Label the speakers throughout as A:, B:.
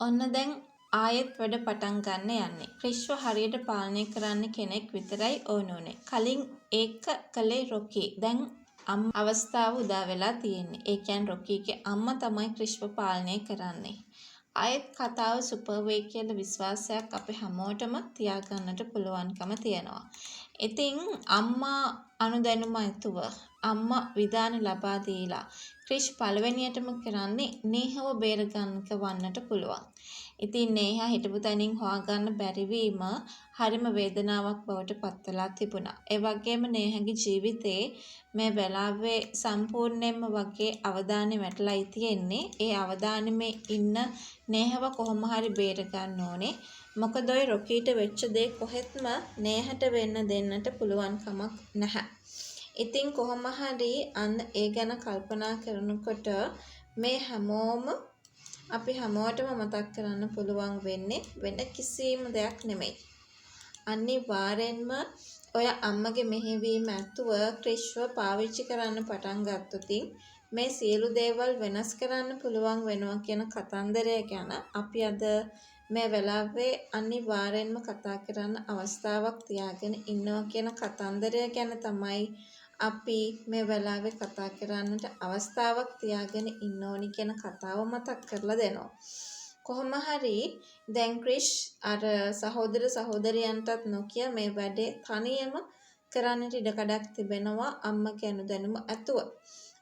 A: ඔන්න දැන් ආයෙත් වැඩ පටන් ගන්න යන්නේ. ක්‍රිෂ්ව හරියට පාලනය කරන්න කෙනෙක් විතරයි ඕන උනේ. කලින් ඒක කළේ රොකී. දැන් අවස්ථාව උදා වෙලා තියෙන්නේ. ඒ කියන්නේ රොකීගේ අම්මා තමයි ක්‍රිෂ්ව පාලනය කරන්නේ. ආයෙත් කතාව සුපර් වෙයි කියලා විශ්වාසයක් අපි හැමෝටම තියාගන්නට පුළුවන්කම තියෙනවා. ඉතින් අම්මා අනුදැනුම ඇතුව අම්මා විධාන ලබා දීලා ක්‍රිෂ් පළවෙනියටම කරන්නේ නේහව බේරගන්නක වන්නට පුළුවන්. ඉතින් නේහා හිටපු තැනින් හොයාගන්න බැරිවීම හරිම වේදනාවක් බවට පත් වෙලා තිබුණා. ඒ වගේම නේහාගේ ජීවිතේ මේ වෙලාවේ සම්පූර්ණයෙන්ම වගේ අවධානය වැටලා තියෙන්නේ. ඒ අවධානෙමේ ඉන්න නේහව කොහොම හරි බේර ගන්න ඕනේ. මොකද ඔය රොකීට වෙච්ච දේ කොහෙත්ම නේහට වෙන්න දෙන්නට පුළුවන් කමක් නැහැ. ඉතින් කොහොම හරි අන්න ඒ ගැන කල්පනා කරනකොට මේ හැමෝම අපි හැමෝටම මතක් කරන්න පුළුවන් වෙන්නේ වෙන කිසිම දෙයක් නෙමෙයි. අනිවාර්යෙන්ම ඔය අම්මගේ මෙහෙවීම ඇතුව ක්‍රිෂ්ව පාවිච්චි කරන්න පටන් ගත්තොතින් මේ සියලු දේවල් වෙනස් කරන්න පුළුවන් වෙනවා කියන කතන්දරය ගැන අපි අද මේ වෙලාවේ අනිවාර්යෙන්ම කතා කරන්න අවස්ථාවක් තියාගෙන ඉන්නවා කියන කතන්දරය ගැන තමයි අපි මේ වෙලාවේ කතා කරන්නට අවස්ථාවක් තියාගෙන ඉන්න ඕනි කියන කතාව මතක් කරලා දෙනවා. කොහොම හරි දැන් ක්‍රිෂ් අර සහෝදර සහෝදරියන්ටත් නොකිය මේ වැඩේ තනියම කරන්නට ඉඩකඩක් තිබෙනවා අම්මගේ අනුදැනුම ඇතුව.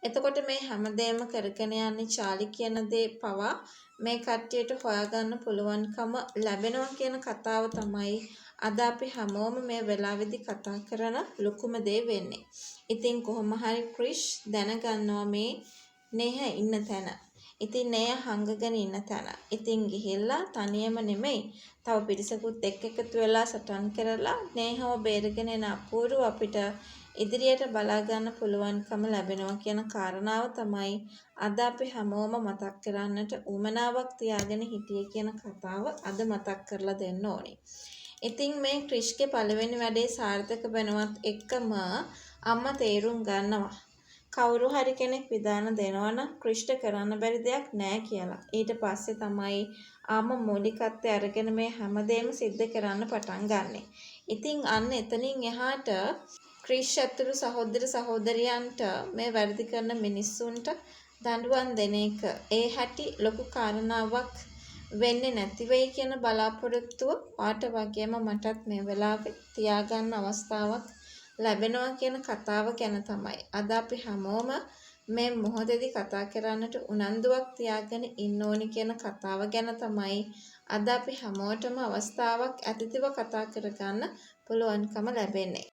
A: එතකොට මේ හැමදේම කරගෙන යන්නේ චාලි කියන දේ පවා මේ කට්ටියට හොයාගන්න පුළුවන්කම ලැබෙනවා කියන කතාව තමයි අද අපි හැමෝම මේ වෙලාවේදී කතා කරන ලොකුම දේ වෙන්නේ. ඉතින් කොහොම හරි ක්‍රිෂ් දැනගන්නවා මේ නේහා ඉන්න තැන. ඉතින් නේහා හංගගෙන ඉන්න තැන. ඉතින් ගිහිල්ලා තනියම නෙමෙයි තව පිරිසකුත් එක්ක එකතු වෙලා සටන් කරලා නේහාව බේරගෙන එන අපූර්ව අපිට ඉදිරියට බලා ගන්න පුළුවන්කම ලැබෙනවා කියන කාරණාව තමයි අද අපි හැමෝම මතක් කරන්නට උවමනාවක් තියාගෙන හිටියේ කියන කතාව අද මතක් කරලා දෙන්න ඕනේ. ඉතින් මේ ක්‍රිෂ්ගේ පළවෙනි වැඩේ සාර්ථක වෙනවත් එක්කම අම්මා තේරුම් ගන්නවා කවුරු හරි කෙනෙක් විධාන දෙනවනම් ක්‍රිෂ්ට කරන්න බැරි දෙයක් නෑ කියලා. ඊට පස්සේ තමයි අම්මා මූලිකත්වය අරගෙන මේ හැමදේම සිද්ධ කරන්න පටන් ගන්නෙ. ඉතින් අන්න එතනින් එහාට ක්‍රිෂ් ඇතුළු සහෝදර සහෝදරියන්ට මේ වැරදි කරන මිනිස්සුන්ට දඬුවම් දෙන එක ඒ හැටි ලොකු කාරණාවක් වෙන්නේ නැති වෙයි කියන බලාපොරොත්තුව වාට වගේම මටත් මේ වෙලාවේ තියාගන්න අවස්ථාවක් ලැබෙනවා කියන කතාව ගැන තමයි අද අපි හැමෝම මේ මොහොතේදී කතා කරන්නට උනන්දුවක් තියාගෙන ඉන්න ඕනි කියන කතාව ගැන තමයි අද අපි හැමෝටම අවස්ථාවක් ඇතිතිව කතා කරගන්න පුළුවන්කම ලැබෙන්නේ.